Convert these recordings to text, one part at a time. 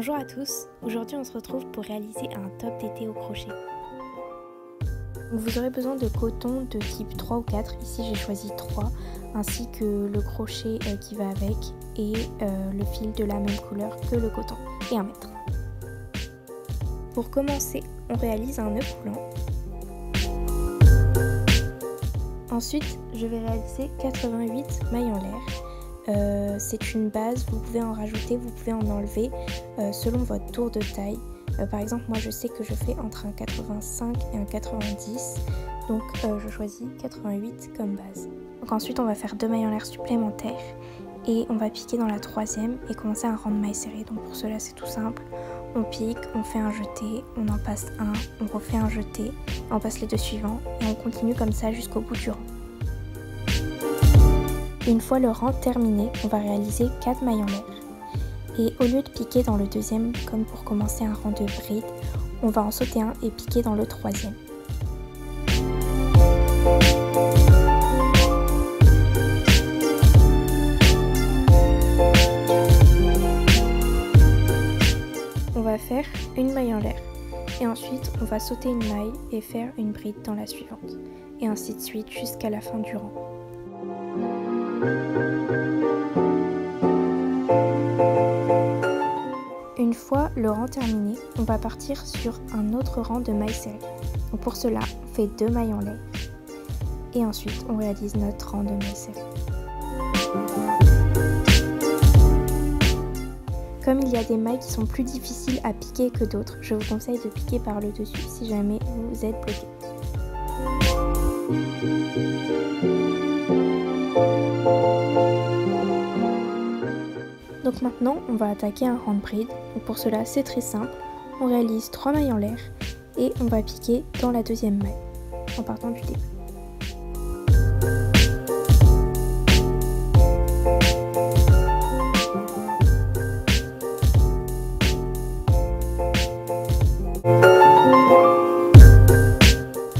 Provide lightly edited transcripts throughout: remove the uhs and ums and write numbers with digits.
Bonjour à tous, aujourd'hui on se retrouve pour réaliser un top d'été au crochet. Donc vous aurez besoin de coton de type 3 ou 4, ici j'ai choisi 3, ainsi que le crochet qui va avec et le fil de la même couleur que le coton, et 1 mètre. Pour commencer, on réalise un nœud coulant. Ensuite, je vais réaliser 88 mailles en l'air. C'est une base, vous pouvez en rajouter, vous pouvez en enlever selon votre tour de taille. Par exemple, moi je sais que je fais entre un 85 et un 90, donc je choisis 88 comme base. Donc ensuite on va faire 2 mailles en l'air supplémentaires et on va piquer dans la troisième et commencer un rang de mailles serrées. Donc pour cela c'est tout simple, on pique, on fait un jeté, on en passe un, on refait un jeté, on passe les deux suivants et on continue comme ça jusqu'au bout du rang. Une fois le rang terminé, on va réaliser 4 mailles en l'air. Et au lieu de piquer dans le deuxième, comme pour commencer un rang de bride, on va en sauter un et piquer dans le troisième. On va faire une maille en l'air. Et ensuite, on va sauter une maille et faire une bride dans la suivante. Et ainsi de suite jusqu'à la fin du rang. Une fois le rang terminé, on va partir sur un autre rang de mailles serrées. Donc pour cela, on fait 2 mailles en l'air et ensuite on réalise notre rang de mailles serrées. Comme il y a des mailles qui sont plus difficiles à piquer que d'autres, je vous conseille de piquer par le dessus si jamais vous êtes bloqué. Donc maintenant, on va attaquer un rang de bride. Donc pour cela, c'est très simple. On réalise 3 mailles en l'air et on va piquer dans la deuxième maille en partant du début.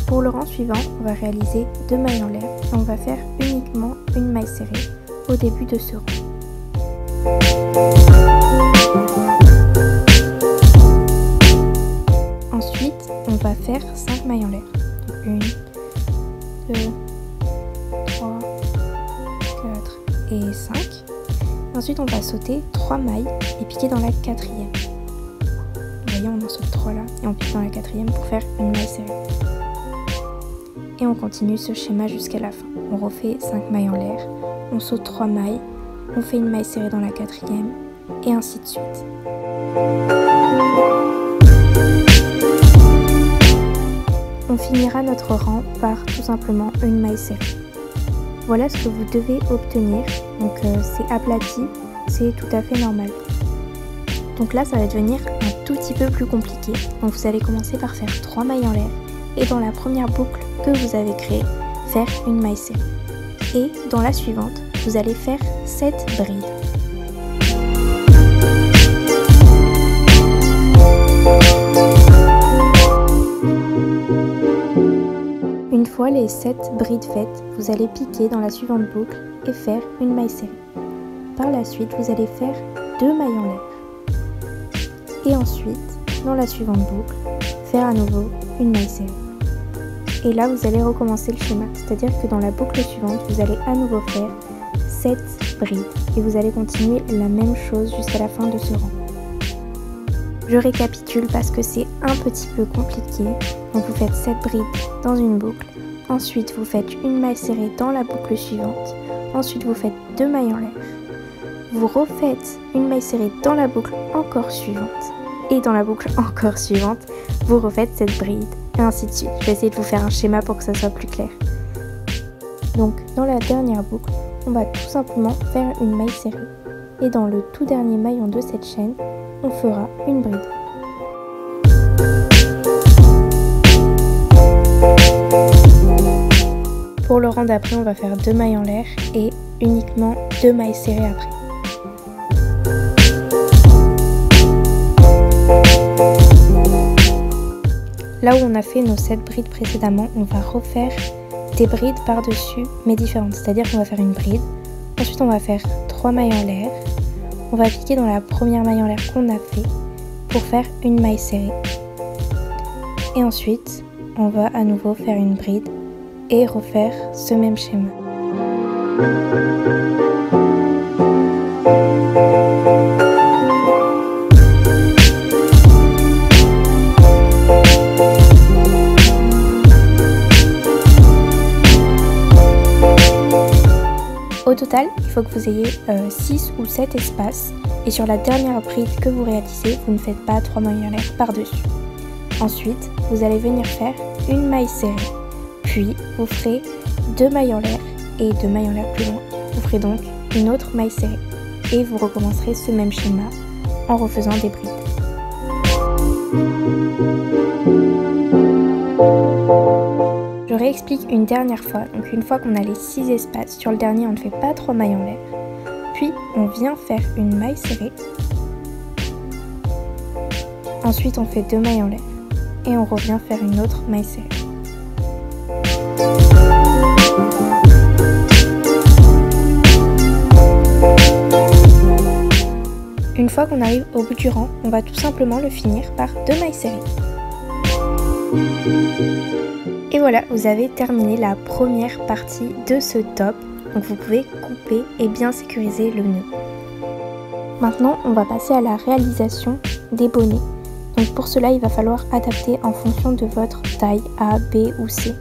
Pour le rang suivant, on va réaliser 2 mailles en l'air et on va faire uniquement une maille serrée au début de ce rang. Ensuite, on va faire 5 mailles en l'air. 1, 2, 3, 4 et 5. Ensuite, on va sauter 3 mailles et piquer dans la quatrième. Vous voyez, on en saute 3 là et on pique dans la quatrième pour faire une maille serrée. Et on continue ce schéma jusqu'à la fin. On refait 5 mailles en l'air, on saute 3 mailles, on fait une maille serrée dans la quatrième et ainsi de suite. On finira notre rang par tout simplement une maille serrée. Voilà ce que vous devez obtenir. Donc c'est aplati, c'est tout à fait normal. Donc là ça va devenir un tout petit peu plus compliqué. Donc vous allez commencer par faire 3 mailles en l'air et dans la première boucle que vous avez créée, faire une maille serrée. Et dans la suivante, vous allez faire 7 brides. Une fois les 7 brides faites, vous allez piquer dans la suivante boucle et faire une maille serrée. Par la suite, vous allez faire 2 mailles en l'air. Et ensuite, dans la suivante boucle, faire à nouveau une maille serrée. Et là, vous allez recommencer le schéma, c'est-à-dire que dans la boucle suivante, vous allez à nouveau faire 7 brides et vous allez continuer la même chose jusqu'à la fin de ce rang. Je récapitule parce que c'est un petit peu compliqué. Donc vous faites 7 brides dans une boucle, ensuite vous faites une maille serrée dans la boucle suivante, ensuite vous faites 2 mailles en l'air, vous refaites une maille serrée dans la boucle encore suivante et dans la boucle encore suivante, vous refaites 7 brides et ainsi de suite. Je vais essayer de vous faire un schéma pour que ça soit plus clair. Donc dans la dernière boucle, on va tout simplement faire une maille serrée. Et dans le tout dernier maillon de cette chaîne, on fera une bride. Pour le rang d'après, on va faire 2 mailles en l'air et uniquement 2 mailles serrées après. Là où on a fait nos 7 brides précédemment, on va refaire des brides par-dessus mais différentes. C'est-à-dire qu'on va faire une bride, ensuite on va faire 3 mailles en l'air, on va piquer dans la première maille en l'air qu'on a fait pour faire une maille serrée. Et ensuite, on va à nouveau faire une bride et refaire ce même schéma. Au total, il faut que vous ayez 6 ou 7 espaces et sur la dernière bride que vous réalisez, vous ne faites pas 3 mailles en l'air par-dessus. Ensuite, vous allez venir faire une maille serrée, puis vous ferez 2 mailles en l'air et 2 mailles en l'air plus loin. Vous ferez donc une autre maille serrée et vous recommencerez ce même schéma en refaisant des brides. Je réexplique une dernière fois, donc une fois qu'on a les 6 espaces, sur le dernier on ne fait pas 3 mailles en l'air, puis on vient faire une maille serrée, ensuite on fait 2 mailles en l'air et on revient faire une autre maille serrée. Une fois qu'on arrive au bout du rang, on va tout simplement le finir par 2 mailles serrées. Et voilà, vous avez terminé la première partie de ce top. Donc vous pouvez couper et bien sécuriser le nœud. Maintenant, on va passer à la réalisation des bonnets. Donc pour cela, il va falloir adapter en fonction de votre taille A, B ou C.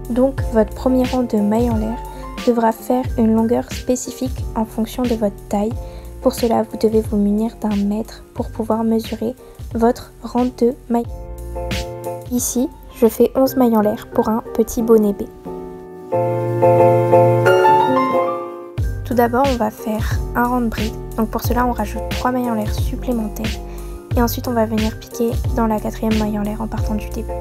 Donc votre premier rang de mailles en l'air devra faire une longueur spécifique en fonction de votre taille. Pour cela, vous devez vous munir d'un mètre pour pouvoir mesurer votre rang de mailles. Ici, je fais 11 mailles en l'air pour un petit bonnet B. Tout d'abord, on va faire un rang de bride. Donc pour cela, on rajoute 3 mailles en l'air supplémentaires. Et ensuite, on va venir piquer dans la 4e maille en l'air en partant du début.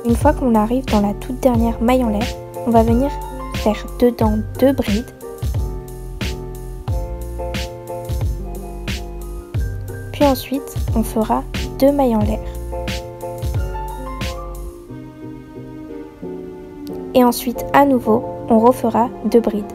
Une fois qu'on arrive dans la toute dernière maille en l'air, on va venir faire dedans 2 brides. Puis ensuite, on fera 2 mailles en l'air. Et ensuite, à nouveau, on refera 2 brides.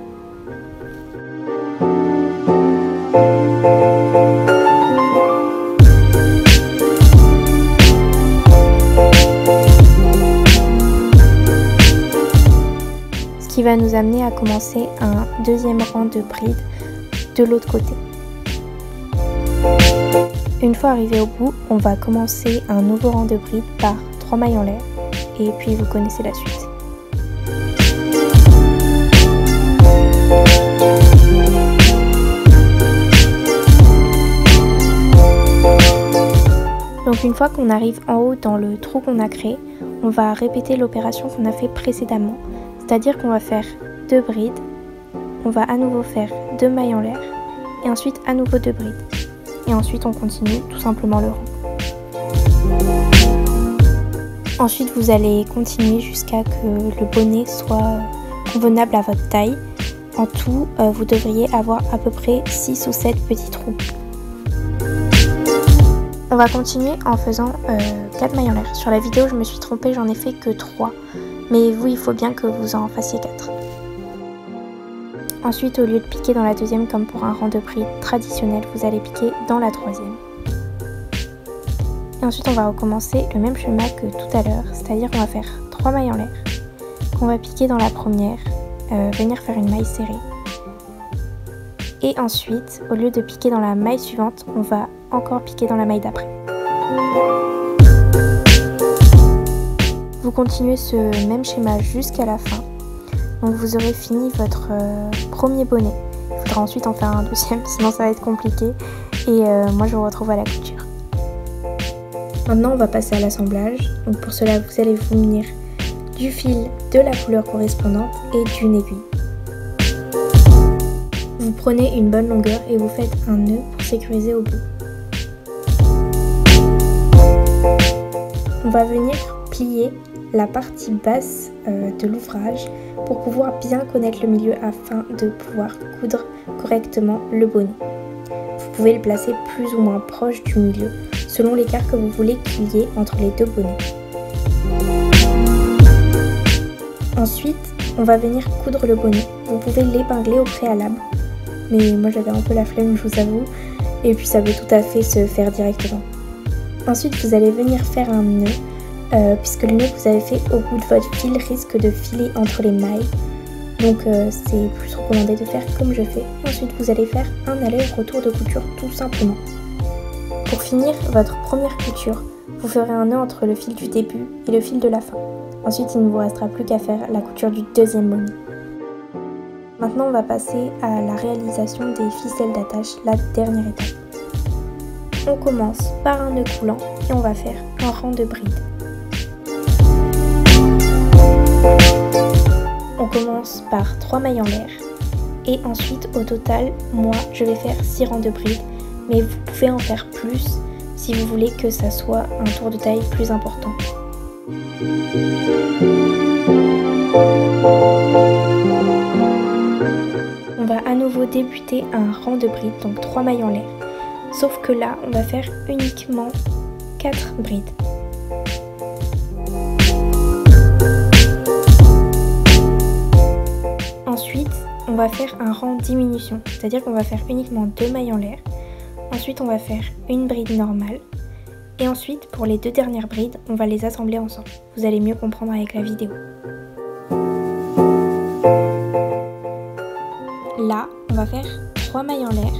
Ce qui va nous amener à commencer un deuxième rang de brides de l'autre côté. Une fois arrivé au bout, on va commencer un nouveau rang de brides par 3 mailles en l'air et puis vous connaissez la suite. Donc une fois qu'on arrive en haut dans le trou qu'on a créé, on va répéter l'opération qu'on a fait précédemment, c'est-à-dire qu'on va faire 2 brides, on va à nouveau faire 2 mailles en l'air et ensuite à nouveau 2 brides. Et ensuite on continue tout simplement le rang. Ensuite vous allez continuer jusqu'à que le bonnet soit convenable à votre taille. En tout, vous devriez avoir à peu près 6 ou 7 petits trous. On va continuer en faisant 4 mailles en l'air. Sur la vidéo je me suis trompée, j'en ai fait que 3. Mais vous, il faut bien que vous en fassiez 4. Ensuite, au lieu de piquer dans la deuxième comme pour un rang de bride traditionnel, vous allez piquer dans la 3e. Et ensuite, on va recommencer le même schéma que tout à l'heure, c'est-à-dire qu'on va faire 3 mailles en l'air, qu'on va piquer dans la première, venir faire une maille serrée. Et ensuite, au lieu de piquer dans la maille suivante, on va encore piquer dans la maille d'après. Vous continuez ce même schéma jusqu'à la fin. Donc vous aurez fini votre premier bonnet. Il faudra ensuite en faire un deuxième, sinon ça va être compliqué. Et moi je vous retrouve à la couture. Maintenant on va passer à l'assemblage. Donc pour cela vous allez vous munir du fil de la couleur correspondante et d'une aiguille. Vous prenez une bonne longueur et vous faites un nœud pour sécuriser au bout. On va venir plier la partie basse de l'ouvrage pour pouvoir bien connaître le milieu afin de pouvoir coudre correctement le bonnet. Vous pouvez le placer plus ou moins proche du milieu selon l'écart que vous voulez qu'il y ait entre les deux bonnets. Ensuite, on va venir coudre le bonnet. Vous pouvez l'épingler au préalable, mais moi j'avais un peu la flemme, je vous avoue, et puis ça peut tout à fait se faire directement. Ensuite, vous allez venir faire un nœud, puisque le nœud que vous avez fait au bout de votre fil risque de filer entre les mailles. Donc c'est plus recommandé de faire comme je fais. Et ensuite, vous allez faire un aller-retour de couture tout simplement. Pour finir votre première couture, vous ferez un nœud entre le fil du début et le fil de la fin. Ensuite, il ne vous restera plus qu'à faire la couture du deuxième bonnet. Maintenant, on va passer à la réalisation des ficelles d'attache, la dernière étape. On commence par un nœud coulant et on va faire un rang de brides. On commence par 3 mailles en l'air et ensuite au total, moi je vais faire 6 rangs de brides, mais vous pouvez en faire plus si vous voulez que ça soit un tour de taille plus important. On va à nouveau débuter un rang de brides, donc 3 mailles en l'air. Sauf que là, on va faire uniquement 4 brides. Ensuite, on va faire un rang diminution, c'est-à-dire qu'on va faire uniquement 2 mailles en l'air. Ensuite, on va faire une bride normale. Et ensuite, pour les 2 dernières brides, on va les assembler ensemble. Vous allez mieux comprendre avec la vidéo. Là, on va faire 3 mailles en l'air.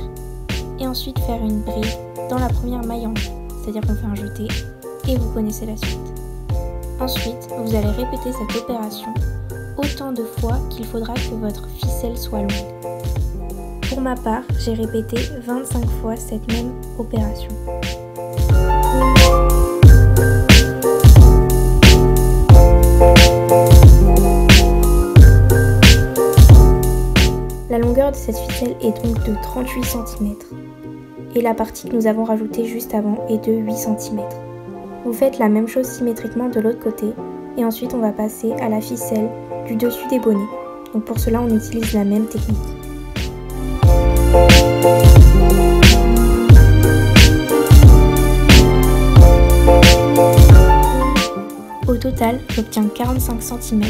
Et ensuite faire une bride dans la première maille en l'air, c'est-à-dire qu'on fait un jeté et vous connaissez la suite. Ensuite, vous allez répéter cette opération autant de fois qu'il faudra que votre ficelle soit longue. Pour ma part, j'ai répété 25 fois cette même opération. La longueur de cette ficelle est donc de 38 cm et la partie que nous avons rajoutée juste avant est de 8 cm. Vous faites la même chose symétriquement de l'autre côté et ensuite on va passer à la ficelle du dessus des bonnets. Donc pour cela on utilise la même technique. Au total, j'obtiens 45 cm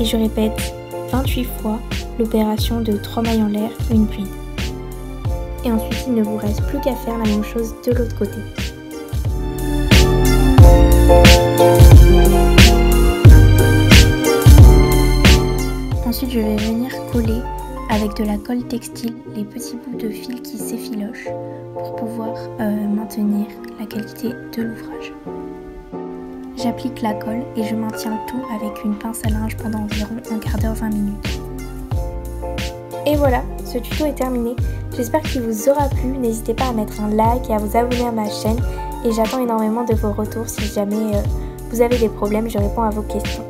et je répète 28 fois l'opération de 3 mailles en l'air, une bride. Et ensuite, il ne vous reste plus qu'à faire la même chose de l'autre côté. Ensuite, je vais venir coller avec de la colle textile les petits bouts de fil qui s'effilochent pour pouvoir maintenir la qualité de l'ouvrage. J'applique la colle et je maintiens le tout avec une pince à linge pendant environ un quart d'heure, 20 minutes. Et voilà, ce tuto est terminé. J'espère qu'il vous aura plu. N'hésitez pas à mettre un like et à vous abonner à ma chaîne. Et j'attends énormément de vos retours si jamais vous avez des problèmes, je réponds à vos questions.